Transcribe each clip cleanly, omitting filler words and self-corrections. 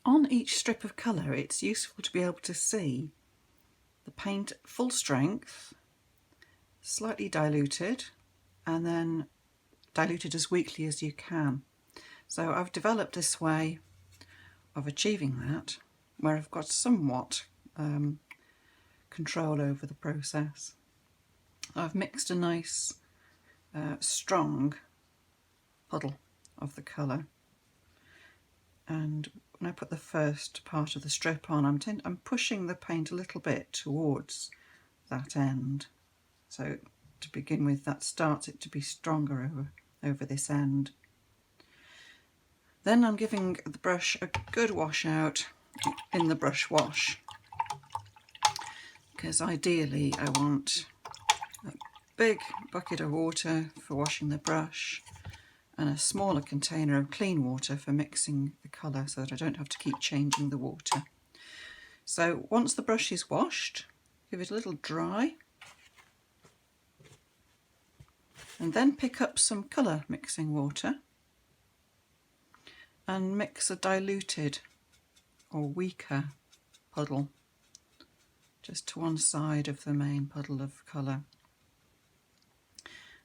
On each strip of colour, it's useful to be able to see the paint at full strength, slightly diluted, and then diluted as weakly as you can. So I've developed this way of achieving that, where I've got somewhat control over the process. I've mixed a nice strong puddle of the colour, and when I put the first part of the strip on, I'm pushing the paint a little bit towards that end. So to begin with, that starts it to be stronger over this end. Then I'm giving the brush a good wash out in the brush wash, because ideally I want a big bucket of water for washing the brush and a smaller container of clean water for mixing the colour, so that I don't have to keep changing the water. So once the brush is washed, give it a little dry, and then pick up some colour mixing water and mix a diluted or weaker puddle just to one side of the main puddle of colour.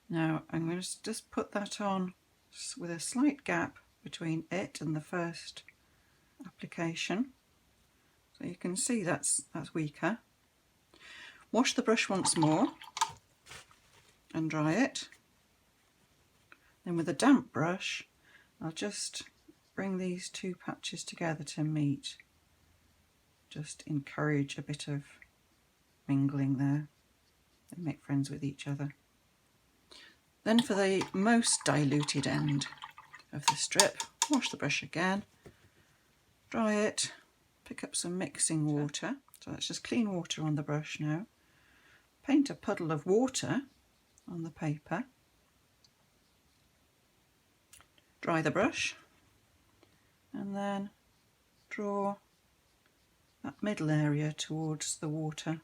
Now I'm going to just put that on with a slight gap between it and the first application, so you can see that's weaker. Wash the brush once more and dry it. Then with a damp brush, I'll just bring these two patches together to meet. Just encourage a bit of mingling there and make friends with each other. Then for the most diluted end of the strip, wash the brush again, dry it, pick up some mixing water. So that's just clean water on the brush now. Paint a puddle of water on the paper. Dry the brush and then draw that middle area towards the water.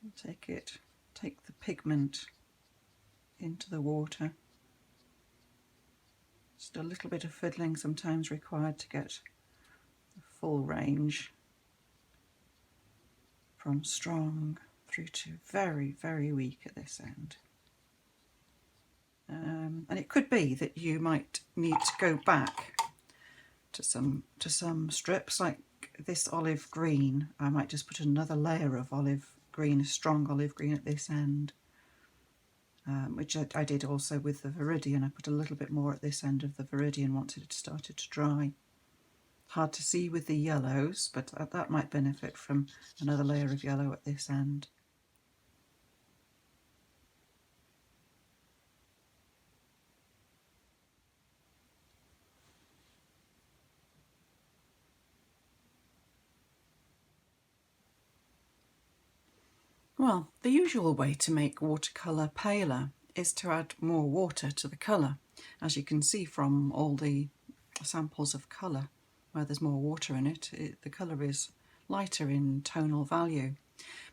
And take the pigment into the water. Just a little bit of fiddling sometimes required to get the full range from strong through to very, very weak at this end. And it could be that you might need to go back to some strips, like this olive green. I might just put another layer of olive green, a strong olive green at this end, which I did also with the Viridian. I put a little bit more at this end of the Viridian once it had started to dry. Hard to see with the yellows, but that might benefit from another layer of yellow at this end. Well, the usual way to make watercolour paler is to add more water to the colour. As you can see from all the samples of colour, where there's more water in it, the colour is lighter in tonal value.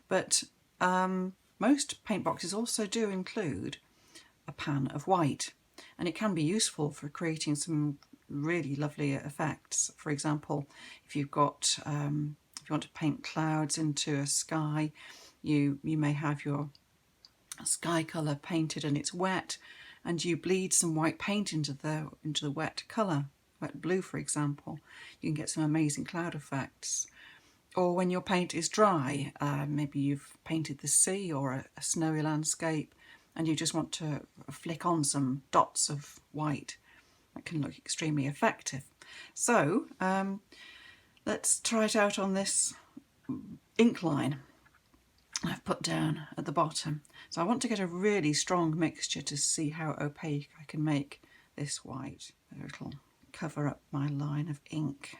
But most paint boxes also do include a pan of white, and it can be useful for creating some really lovely effects. For example, if you've got if you want to paint clouds into a sky, you may have your sky colour painted and it's wet, and you bleed some white paint into the wet colour, wet blue for example. You can get some amazing cloud effects. Or when your paint is dry, maybe you've painted the sea or a snowy landscape and you just want to flick on some dots of white. That can look extremely effective. So let's try it out on this ink line I've put down at the bottom. So I want to get a really strong mixture to see how opaque I can make this white. It'll cover up my line of ink.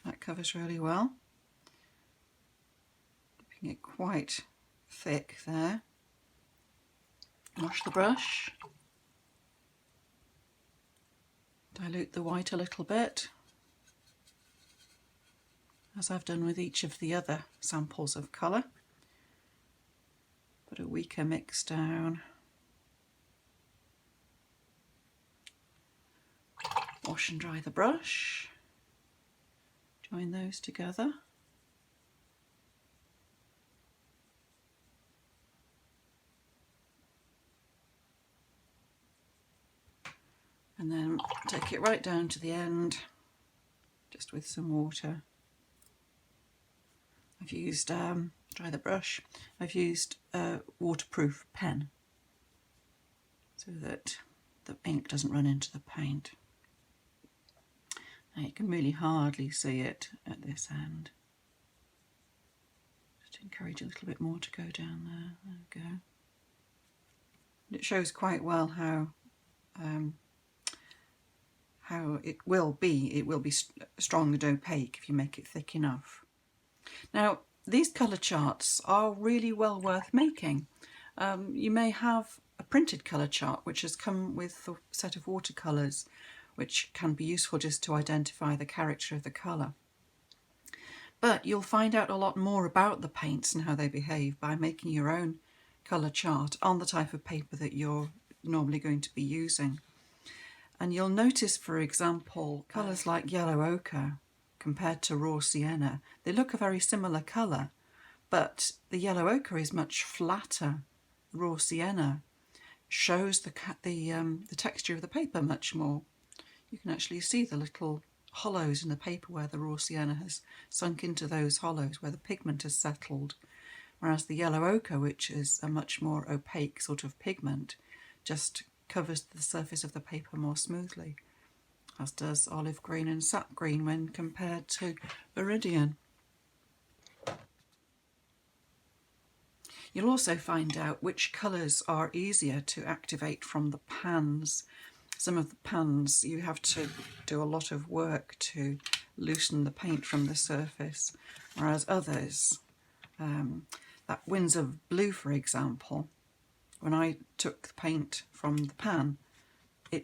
That covers really well. Keeping it quite thick there. Wash the brush. Dilute the white a little bit, as I've done with each of the other samples of colour. Put a weaker mix down. Wash and dry the brush. Join those together. And then take it right down to the end, just with some water. I've used, dry the brush, I've used a waterproof pen so that the ink doesn't run into the paint. Now you can really hardly see it at this end. Just encourage a little bit more to go down there. There we go. It shows quite well how it will be strong and opaque if you make it thick enough. Now these colour charts are really well worth making. You may have a printed colour chart which has come with a set of watercolours, which can be useful just to identify the character of the colour. But you'll find out a lot more about the paints and how they behave by making your own colour chart on the type of paper that you're normally going to be using. And you'll notice, for example, colours like yellow ochre compared to raw sienna, they look a very similar colour, but the yellow ochre is much flatter. Raw sienna shows the texture of the paper much more. You can actually see the little hollows in the paper where the raw sienna has sunk into those hollows, where the pigment has settled, whereas the yellow ochre, which is a much more opaque sort of pigment, just covers the surface of the paper more smoothly, as does olive green and sap green when compared to viridian. You'll also find out which colours are easier to activate from the pans. Some of the pans you have to do a lot of work to loosen the paint from the surface, whereas others, that Windsor blue for example, when I took the paint from the pan,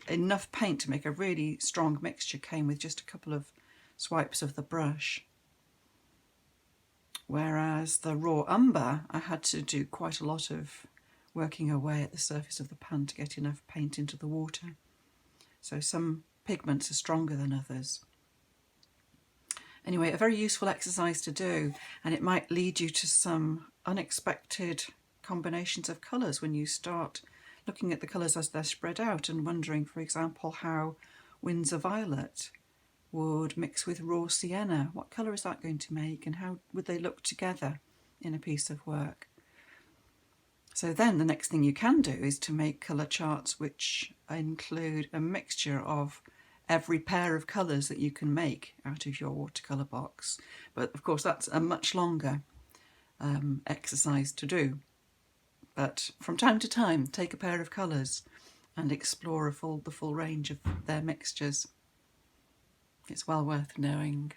enough paint to make a really strong mixture came with just a couple of swipes of the brush. Whereas the raw umber, I had to do quite a lot of working away at the surface of the pan to get enough paint into the water. So some pigments are stronger than others. Anyway, a very useful exercise to do, and it might lead you to some unexpected combinations of colours when you start looking at the colours as they're spread out and wondering, for example, how Windsor violet would mix with raw sienna. What colour is that going to make, and how would they look together in a piece of work? So then the next thing you can do is to make colour charts which include a mixture of every pair of colours that you can make out of your watercolour box. But of course that's a much longer exercise to do. But from time to time, take a pair of colours and explore the full range of their mixtures. It's well worth knowing.